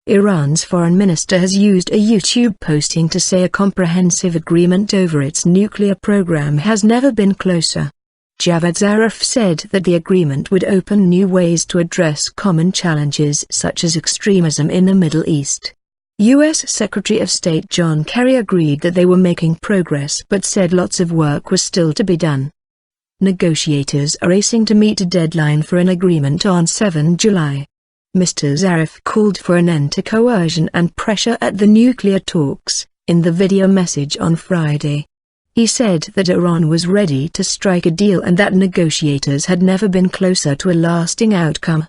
Iran's foreign minister has used a YouTube posting to say a comprehensive agreement over its nuclear program has never been closer. Javad Zarif said that the agreement would open new ways to address common challenges such as extremism in the Middle East. U.S. Secretary of State John Kerry agreed that they were making progress but said lots of work was still to be done. Negotiators are racing to meet a deadline for an agreement on 7 July. Mr. Zarif called for an end to coercion and pressure at the nuclear talks, in the video message on Friday. He said that Iran was ready to strike a deal and that negotiators had never been closer to a lasting outcome.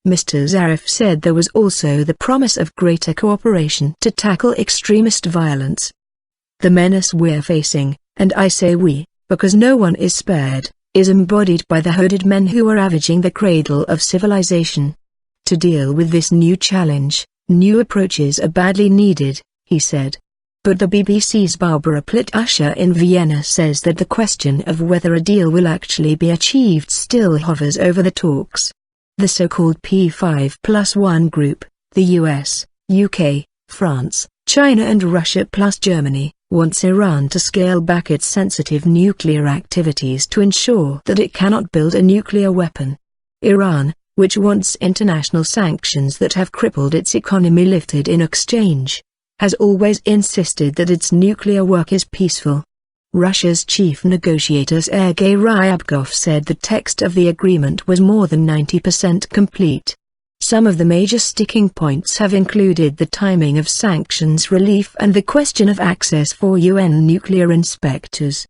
Mr. Zarif said there was also the promise of greater cooperation to tackle extremist violence. The menace we're facing, and I say we, because no one is spared, is embodied by the hooded men who are ravaging the cradle of civilization. To deal with this new challenge, new approaches are badly needed, he said. But the BBC's Barbara Plitt-Usher in Vienna says that the question of whether a deal will actually be achieved still hovers over the talks. The so-called P5+1 group, the US, UK, France, China and Russia plus Germany, wants Iran to scale back its sensitive nuclear activities to ensure that it cannot build a nuclear weapon. Iran, which wants international sanctions that have crippled its economy lifted in exchange, has always insisted that its nuclear work is peaceful. Russia's chief negotiator Sergei Ryabkov said the text of the agreement was more than 90% complete. Some of the major sticking points have included the timing of sanctions relief and the question of access for UN nuclear inspectors.